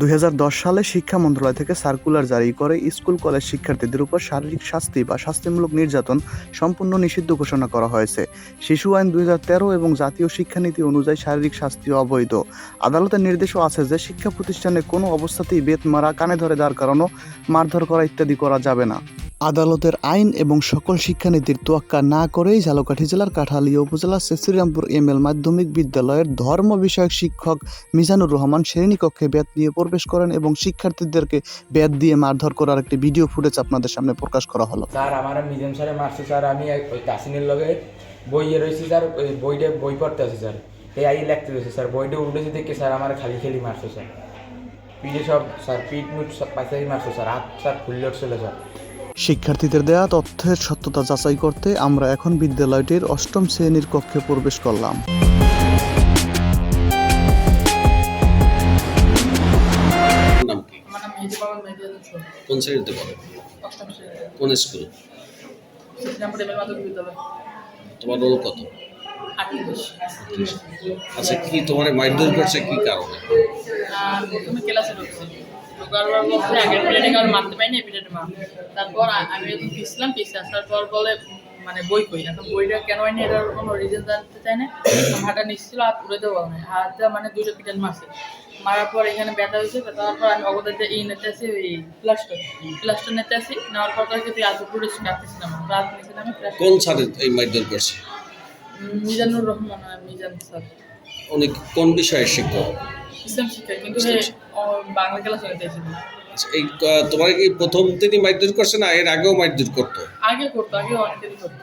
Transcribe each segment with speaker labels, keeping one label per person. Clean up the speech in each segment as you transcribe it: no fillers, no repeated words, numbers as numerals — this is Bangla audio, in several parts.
Speaker 1: 2010 সালে শিক্ষা মন্ত্রণালয় থেকে সার্কুলার জারি করে স্কুল কলেজ শিক্ষার্থীদের উপর শারীরিক শাস্তি বা শাস্তিমূলক নির্যাতন সম্পূর্ণ নিষিদ্ধ ঘোষণা করা হয়েছে। শিশু আইন 2013 এবং জাতীয় শিক্ষানীতি অনুযায়ী শারীরিক শাস্তি অবৈধ। আদালতের নির্দেশও আছে যে শিক্ষা প্রতিষ্ঠানে কোনো অবস্থাতেই বেত মারা, কানে ধরে দাঁড় করানো, মারধর করা ইত্যাদি করা যাবে না। আদালতের আইন এবং সকল শিক্ষানীতির তোয়াক্কা না করেই ঝালকাঠি জেলার কাঠালিয়া উপজেলার শ্রীরামপুর এমএল মাধ্যমিক বিদ্যালয়ের ধর্ম বিষয়ক শিক্ষক মিজানুর রহমান শ্রেণীকক্ষে বেত নিয়ে প্রবেশ করেন এবং শিক্ষার্থীদেরকে বেত দিয়ে মারধর করার একটি ভিডিও ফুটেজ আপনাদের সামনে প্রকাশ করা হলো।
Speaker 2: স্যার আমার মিজান স্যারে মারছে স্যার, আমি ওই তাসিনের লগে বইয়ে রয়েছি স্যার, ওই বই পড়তে আছি স্যার, এই আই লিখতে রয়েছে স্যার, বইটা উল্টেছি দেখে স্যার আমার খালি খেলি মারছে স্যার, পিঠে সব স্যার পিঠ মুঠ সব পাইসাই মারছে স্যার, হাত স্যার খুললে উঠছিল স্যার।
Speaker 1: শিক্ষার্থীদের দেয়া তথ্যের সত্যতা যাচাই করতে আমরা এখন বিদ্যালয়টির 8ম শ্রেণীর কক্ষে প্রবেশ করলাম।
Speaker 3: কোন শ্রেণীতে পড়ো? কোন স্কুল? তোমার রোল কত? আচ্ছা, কি তোমার মারধর করছে কি কারণে?
Speaker 4: প্রথমে ক্লাসে ঢুকছি, আগের পিরিয়ডে কারণ মারতে পারিনি, এই পিরিয়ডে মা। তারপর আমি যখন পিছলাম, পিছিয়ে আসার পর বলে মানে বই কই, এখন বইটা কেন হয়নি এটার কোনো রিজন জানতে চাই না। হাঁটা নিচ্ছিল, হাত উড়ে দেওয়া হয়, হাতটা মানে 2টা পিটান মারছে। মারার পর এখানে ব্যথা হয়েছে, ব্যথা হওয়ার পর আমি অবদাতে নিতে আসি, ওই প্লাস্টার নিতে আসি, নেওয়ার পর তাকে তুই আজ পুরো কাটতেছিলাম, রাত নিয়েছিলাম।
Speaker 3: কোন স্যার এই মারধর করছে?
Speaker 4: মিজানুর রহমান, মিজান স্যার।
Speaker 3: উনি কোন বিষয়ের শিক্ষক?
Speaker 4: ইসলাম শিক্ষা, কিন্তু বাংলা ক্লাস হয়ে গেছিল।
Speaker 3: এই তোমার কি প্রথম দিনই মারধর করছে না এর আগেও মারধর করতো?
Speaker 4: আগে করতো, আগে অনেকদিনই করতো।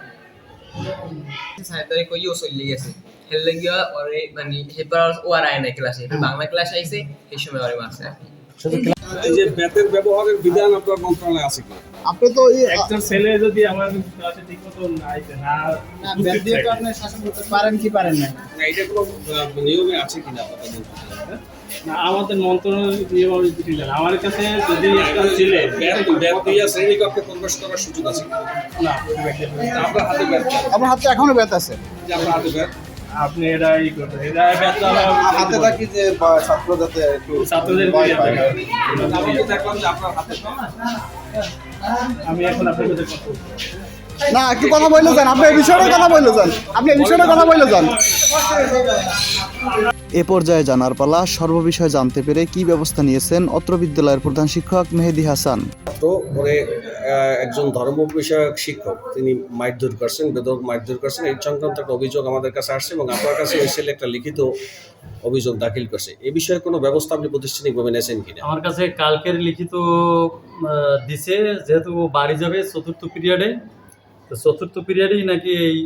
Speaker 5: সাইতারে কইও চলে গেছে, হেললে গিয়া ওরে মানে হেপার ও আর আয় না ক্লাসে, বাংলা ক্লাস আইছে এই সময় ওরে মারছে।
Speaker 3: এই যে বেতের ব্যবহারের বিধান আপনার মন্ত্রণালয়ে আছে কি?
Speaker 1: আপনি তো
Speaker 6: একজন ছেলে যদি আমার ক্লাসে ঠিকমতো আইতে না
Speaker 1: বেত দিয়ে তো আপনি শাসন করতে পারেন কি পারেন না?
Speaker 3: না, এটা কোনো নিয়মে আছে কিনা আপনাদের মন্ত্রণালয়ে?
Speaker 6: না, আমাদের মন্ত্রণালয় নিয়ম জানে। আমার কাছে যদি একটা ছেলে
Speaker 3: বেত দিয়ে শ্রেণীকক্ষে প্রবেশ করার সুযোগ আছে কিনা?
Speaker 6: না,
Speaker 3: আপনার হাতে বেত?
Speaker 1: আমার হাতে এখনো বেত আছে।
Speaker 3: যে আপনার হাতে বেত?
Speaker 6: আপনি এটা ই করতে এটা ব্যবসা
Speaker 1: হাতে থাকি যে ছাত্র যাতে একটু
Speaker 6: ছাত্রদের
Speaker 3: আমি তো দেখলাম যে আপনার হাতে
Speaker 6: আমি এখন আপনার সাথে কথা বলবো।
Speaker 1: না, একটু কথা বলে যান, আপনি এই বিষয়টা কথা বলে যান, আপনি এই বিষয়টা কথা বলে যান। এ পর্যায়ে জানার পালা, সর্ববিষয় জানতে পেরে কি ব্যবস্থা নিয়েছেন অত্র বিদ্যালয়ের প্রধান শিক্ষক মেহেদী হাসান।
Speaker 3: তো পরে একজন ধর্ম বিষয়ক শিক্ষক তিনি মারধর করছেন, বেদক মারধর করছেন, এই সংক্রান্ত একটা অভিযোগ আমাদের কাছে আসছে এবং আপনার কাছে ওই ছেলে একটা লিখিত অভিযোগ দাখিল করছে। এই বিষয়ে কোনো ব্যবস্থা আপনি প্রাতিষ্ঠানিকভাবে নিয়েছেন কিনা?
Speaker 7: আমার কাছে কালকের লিখিত দিছে, যেহেতু বাড়ি যাবে 4র্থ পিরিয়ডে, তো 4র্থ পিরিয়ডেই নাকি এই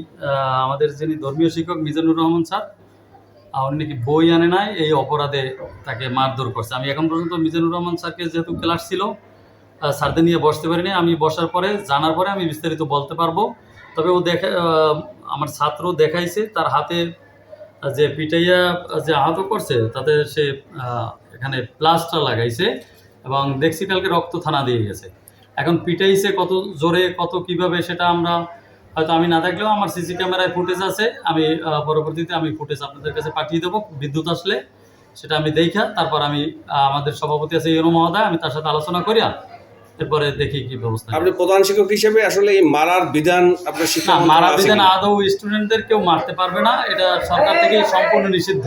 Speaker 7: আমাদের যিনি ধর্মীয় শিক্ষক মিজানুর রহমান স্যার, উনি নাকি বই আনে নাই, এই অপরাধে তাকে মারধর করছে। আমি এখন পর্যন্ত মিজানুর রহমান স্যারকে, যেহেতু ক্লাস ছিল, স্যারদের নিয়ে বসতে পারিনি। আমি বসার পরে জানার পরে আমি বিস্তারিত বলতে পারবো। তবে ও আমার ছাত্র দেখাইছে তার হাতে যে পিটাইয়া যে আহত করছে, তাতে সে এখানে প্লাস্টার লাগাইছে এবং দেখছি কালকে রক্ত থানা দিয়ে গেছে। এখন পিটাইছে কত জোরে, কত কিভাবে, সেটা আমরা হয়তো আমি না থাকলেও আমার সিসি ক্যামেরায় ফুটেজ আছে, আমি পরবর্তীতে আমি ফুটেজ আপনাদের কাছে পাঠিয়ে দেবো। বিদ্যুৎ আসলে সেটা আমি দেখা তারপর আমি আমাদের সভাপতি আছে ইউনো মহোদয়, আমি তার সাথে আলোচনা করিয়া এরপরে দেখি কি ব্যবস্থা।
Speaker 3: আপনি প্রধান শিক্ষক হিসেবে আসলে এই মারার বিধান আপনার শিক্ষা
Speaker 7: মারার বিধান আদৌ স্টুডেন্টদের কেউ মারতে পারবে না, এটা সরকার থেকে সম্পূর্ণ নিষিদ্ধ।